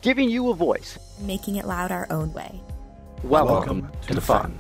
giving you a voice, making it loud our own way. Welcome to the fun.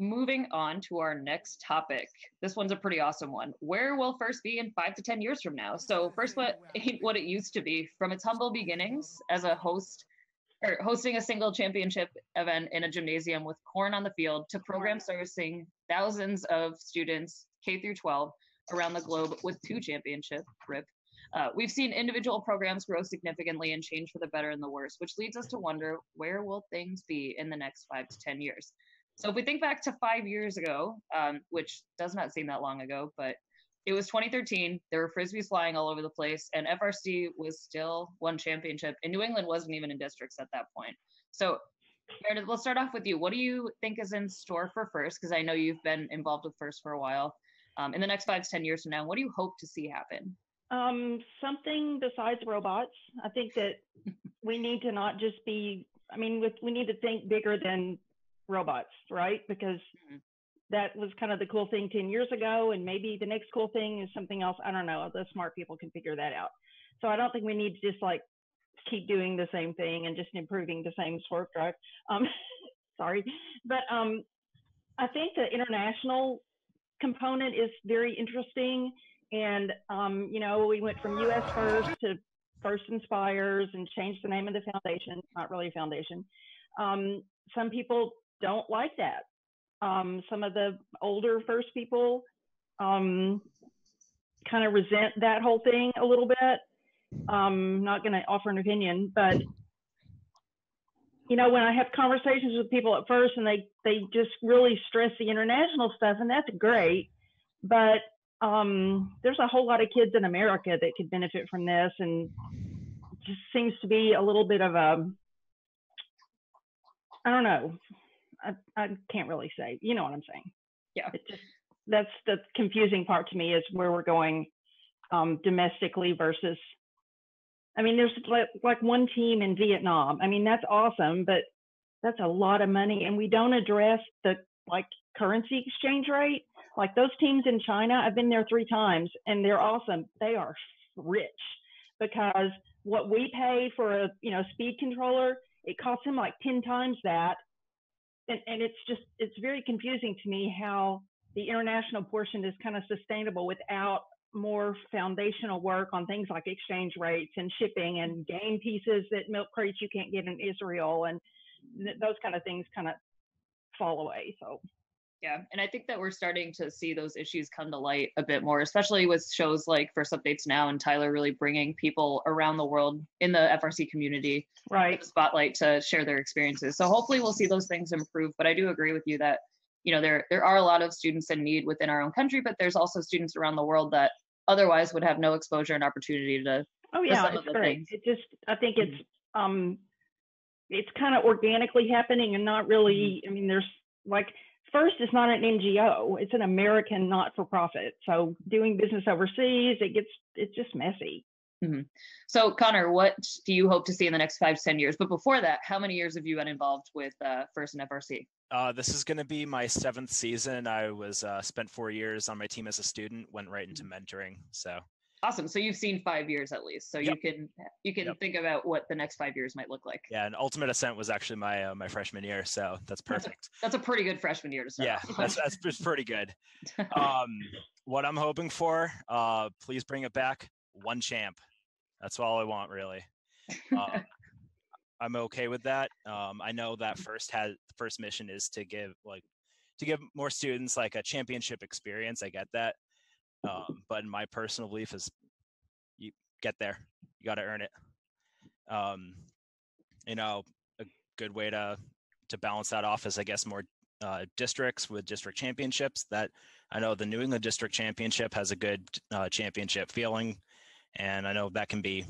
Moving on to our next topic. This one's a pretty awesome one. Where will FIRST be in 5 to 10 years from now? So FIRST ain't what it used to be. From its humble beginnings as a host, or hosting a single championship event in a gymnasium with corn on the field, to programs servicing thousands of students K through 12 around the globe with 2 championships. We've seen individual programs grow significantly and change for the better and the worse, which leads us to wonder, where will things be in the next 5 to 10 years? So if we think back to 5 years ago, which does not seem that long ago, but it was 2013, there were Frisbees flying all over the place, and FRC was still one championship, and New England wasn't even in districts at that point. So Meredith, we'll start off with you. What do you think is in store for FIRST? Because I know you've been involved with FIRST for a while. In the next 5 to 10 years from now, what do you hope to see happen? Something besides robots. I think that we need to not just be, we need to think bigger than robots, right? Because that was kind of the cool thing 10 years ago, and maybe the next cool thing is something else. I don't know. The smart people can figure that out. So I don't think we need to just like keep doing the same thing and just improving the same swerve drive. Sorry, but I think the international component is very interesting. And we went from US First to First Inspires and changed the name of the foundation. It's not really a foundation. Some people don't like that. Some of the older FIRST people kind of resent that whole thing a little bit. Not going to offer an opinion, but when I have conversations with people at FIRST and they just really stress the international stuff, and that's great, but there's a whole lot of kids in America that could benefit from this, and it just seems to be a little bit of a, I don't know. I can't really say, you know what I'm saying? Yeah. That's the confusing part to me, is where we're going domestically versus, there's like one team in Vietnam. That's awesome, but that's a lot of money. And we don't address the currency exchange rate. Like those teams in China, I've been there 3 times and they're awesome. They are rich, because what we pay for a speed controller, it costs them like 10 times that. And it's very confusing to me how the international portion is kind of sustainable without more foundational work on things like exchange rates and shipping and game pieces, that milk crates you can't get in Israel, and those kind of things kind of fall away. So yeah, and I think that we're starting to see those issues come to light a bit more, especially with shows like First Updates Now and Tyler really bringing people around the world in the FRC community right the spotlight to share their experiences. So hopefully we'll see those things improve. But I do agree with you that there are a lot of students in need within our own country, but there's also students around the world that otherwise would have no exposure and opportunity to. Oh yeah, it's great. Things. I think it's kind of organically happening, and not really. There's FIRST is not an NGO; it's an American not-for-profit. So doing business overseas, it's just messy. Mm-hmm. So Connor, what do you hope to see in the next 5 to 10 years? But before that, how many years have you been involved with FIRST and FRC? This is going to be my 7th season. I was spent 4 years on my team as a student, went right into mentoring. So awesome. So you've seen 5 years at least. So yep. you can think about what the next 5 years might look like. Yeah, and Ultimate Ascent was actually my my freshman year, so that's perfect. That's a pretty good freshman year to start. Yeah, that's pretty good. What I'm hoping for, please bring it back. 1 champ. That's all I want, really. I'm okay with that. I know that first mission is to give more students like a championship experience. I get that. But in my personal belief is you get there, you got to earn it. A good way to balance that off is, I guess, more districts with district championships. That I know the New England District Championship has a good championship feeling. And I know that can be a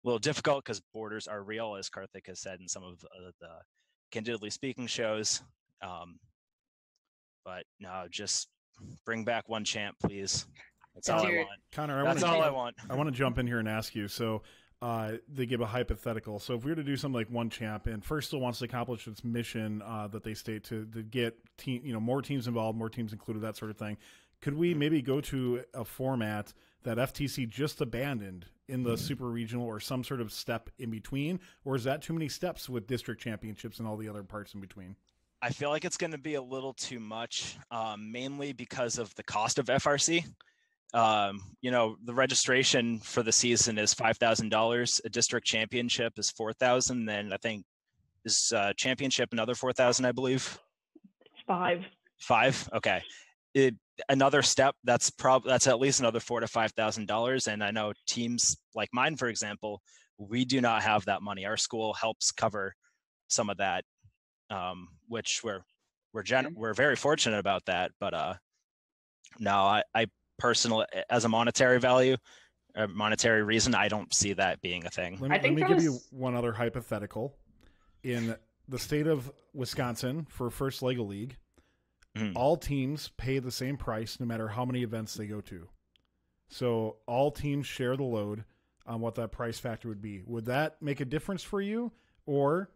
little difficult because borders are real, as Karthik has said in some of the Candidly Speaking shows. But no, just bring back 1 champ, please. That's all I want. Connor, I want to jump in here and ask you. So they give a hypothetical. So if we were to do something like 1 champ, and FIRST still wants to accomplish its mission that they state to get more teams involved, more teams included, that sort of thing, could we maybe go to a format that FTC just abandoned in the super regional or some sort of step in between? Or is that too many steps with district championships and all the other parts in between? I feel like it's going to be a little too much, mainly because of the cost of FRC. The registration for the season is $5,000. A district championship is $4,000. Then I think is championship another $4,000, I believe. It's 5. 5. Okay. Another step that's at least another $4,000 to $5,000. And I know teams like mine, for example, we do not have that money. Our school helps cover some of that, which we're very fortunate about that. But no, I personally, as a monetary value, a monetary reason, I don't see that being a thing. Let me give you one other hypothetical. In the state of Wisconsin, for First Lego League, all teams pay the same price no matter how many events they go to. So all teams share the load on what that price factor would be. Would that make a difference for you? Or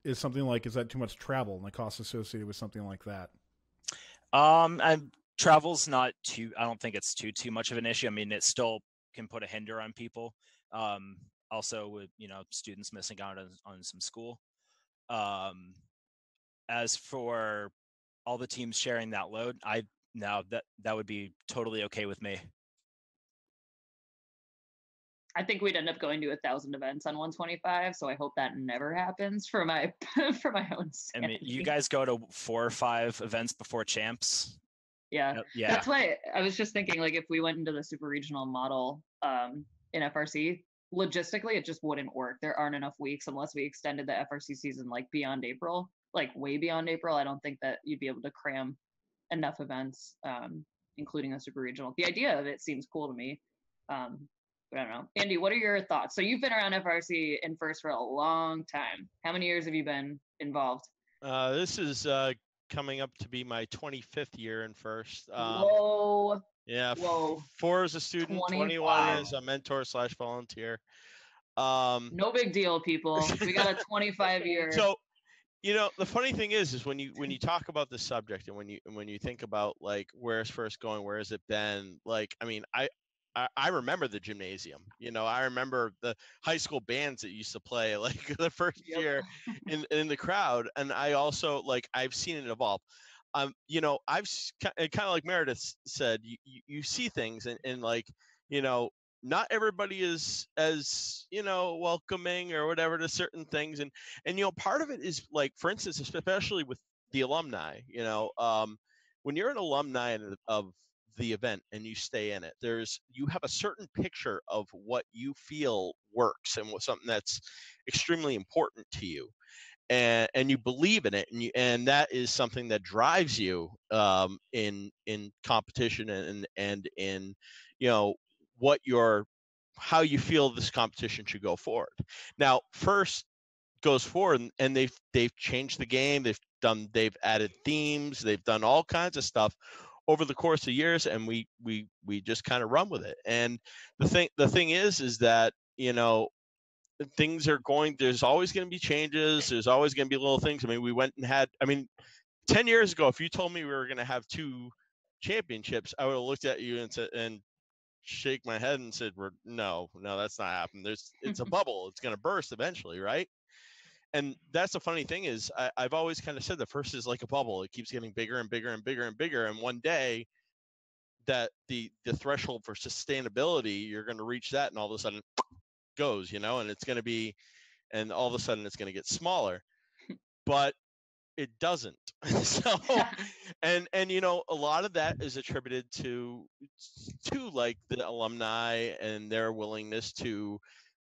is that too much travel and the costs associated with something like that? Travel's not too, I don't think it's too much of an issue. I mean, it still can put a hinder on people. Also with, students missing out on some school. As for all the teams sharing that load, that would be totally okay with me. I think we'd end up going to 1,000 events on 125, so I hope that never happens for my for my own sanity. I mean, you guys go to 4 or 5 events before champs. Yeah. That's why I was just thinking, like, if we went into the super regional model in FRC, logistically, it just wouldn't work. There aren't enough weeks unless we extended the FRC season like beyond April, like way beyond April. I don't think that you'd be able to cram enough events, including a super regional. The idea of it seems cool to me. But I don't know. Andy, what are your thoughts? So you've been around FRC in first for a long time. How many years have you been involved? This is coming up to be my 25th year in first. Whoa. Yeah. Whoa. 4 as a student, 21 as a mentor / volunteer. No big deal, people. We got a 25-year. So, the funny thing is when you talk about this subject and when you think about like where's first going, where has it been? Like, I mean, I remember the gymnasium. I remember the high school bands that used to play like the first year in the crowd, and I also I've seen it evolve. I've kind of like Meredith said, you see things and not everybody is as welcoming or whatever to certain things, and part of it is like, for instance, especially with the alumni, when you're an alumni of the event and you stay in it, you have a certain picture of what you feel works and what something that's extremely important to you, and you believe in it, and that is something that drives you in competition and in how you feel this competition should go forward. Now, first goes forward and they've changed the game, they've added themes, they've done all kinds of stuff over the course of years, and we just kind of run with it. And the thing is that things are there's always going to be changes, there's always going to be little things. I mean, we went and had 10 years ago, if you told me we were going to have 2 championships, I would have looked at you and said, and shake my head and said, no, that's not happening. It's a bubble, it's going to burst eventually, right? And that's the funny thing is I've always kind of said the first is like a bubble. It keeps getting bigger and bigger and bigger and bigger. And one day that the threshold for sustainability, you're going to reach that, and all of a sudden goes, and it's going to be, and all of a sudden it's going to get smaller, but it doesn't. So, and a lot of that is attributed to like the alumni and their willingness to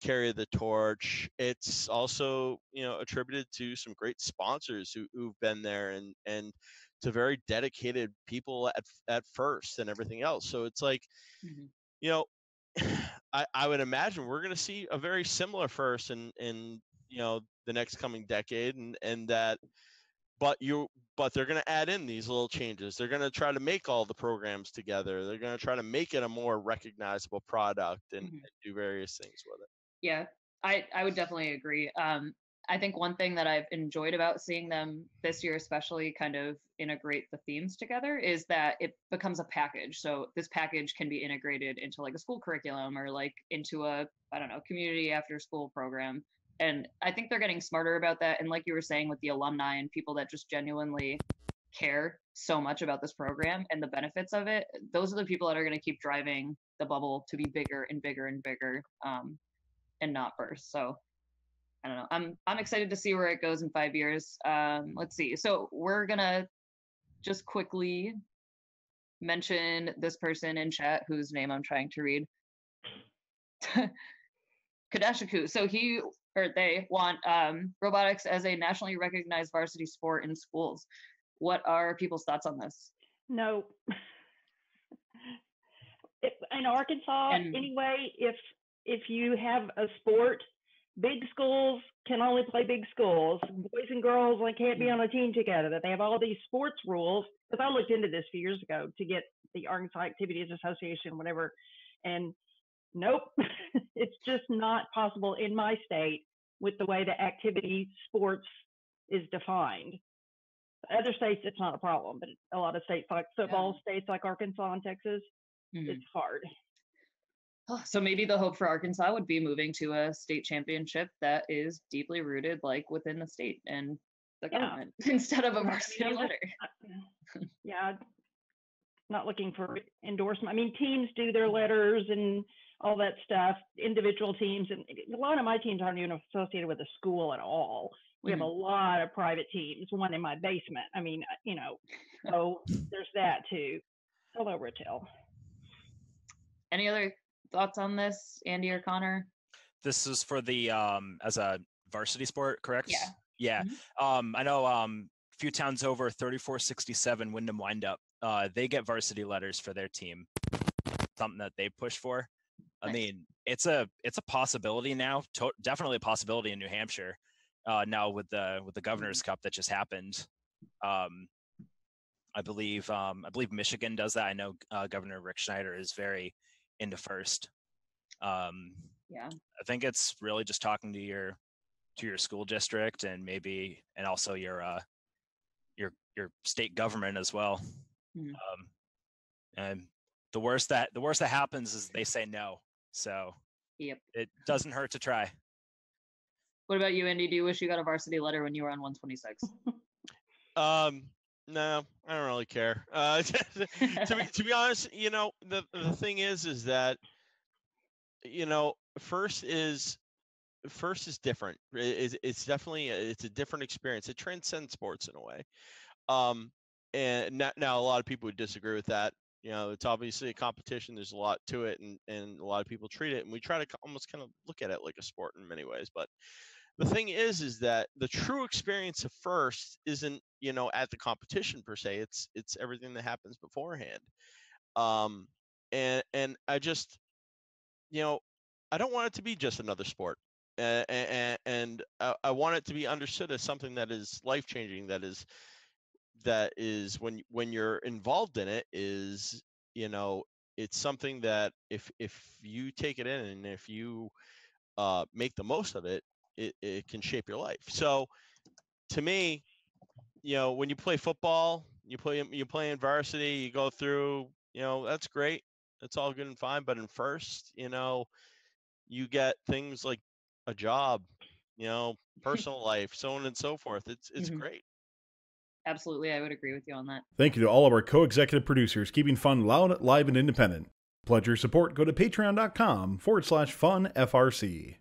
carry the torch. It's also attributed to some great sponsors who've been there, and to very dedicated people at first and everything else. So it's like I would imagine we're going to see a very similar first in the next coming decade, and that but they're going to add in these little changes. They're going to try to make all the programs together. They're going to try to make it a more recognizable product and do various things with it. Yeah, I would definitely agree. I think one thing that I've enjoyed about seeing them this year, especially kind of integrate the themes together, is that it becomes a package. So this package can be integrated into like a school curriculum or like into a, I don't know, community after school program. And I think they're getting smarter about that. And like you were saying with the alumni and people that just genuinely care so much about this program and the benefits of it, those are the people that are going to keep driving the bubble to be bigger and bigger and bigger, and not burst. So I don't know. I'm excited to see where it goes in 5 years. Let's see. So we're gonna just quickly mention this person in chat whose name I'm trying to read. Kadashiku. So he or they want robotics as a nationally recognized varsity sport in schools. What are people's thoughts on this? No. In Arkansas, anyway, if you have a sport, big schools can only play big schools. Boys and girls can't be on a team together. That they have all these sports rules. Because I looked into this a few years ago to get the Arkansas Activities Association, whatever, and nope, it's just not possible in my state with the way the activity sports is defined. Other states, it's not a problem, but a lot of states like football states like Arkansas and Texas, it's hard. So maybe the hope for Arkansas would be moving to a state championship that is deeply rooted like within the state and the government instead of a varsity letter. Yeah, not looking for endorsement. I mean, teams do their letters and all that stuff, individual teams, and a lot of my teams aren't even associated with a school at all. We have a lot of private teams, one in my basement. I mean, so there's that too. All over a tail. Any other thoughts on this, Andy or Connor? This is for the as a varsity sport, correct? Yeah. Yeah. I know a few towns over, 3467 Wyndham Windup, they get varsity letters for their team. Something that they push for. I mean, it's a possibility now. Definitely a possibility in New Hampshire. Now with the Governor's Cup that just happened. I believe Michigan does that. I know Governor Rick Schneider is very into first. I think it's really just talking to your school district and also your state government as well. And the worst that happens is they say no. So it doesn't hurt to try. What about you, Andy? Do you wish you got a varsity letter when you were on 126? No, I don't really care. To be honest, the thing is that, first is different. It's definitely it's a different experience. It transcends sports in a way. And now a lot of people would disagree with that. It's obviously a competition. There's a lot to it, and a lot of people treat it, and we try to almost kind of look at it like a sport in many ways. But the thing is that the true experience of first isn't, at the competition per se. It's everything that happens beforehand. And I just, I don't want it to be just another sport. And I want it to be understood as something that is life-changing, that is when you're involved in it is, it's something that if you take it in and if you make the most of it, it can shape your life. So to me, when you play football, you play in varsity, you go through, that's great. That's all good and fine. But in first, you get things like a job, personal life, so on and so forth. It's great. Absolutely. I would agree with you on that. Thank you to all of our co-executive producers, keeping fun loud, live, and independent. Pledge your support. Go to patreon.com/funfrc.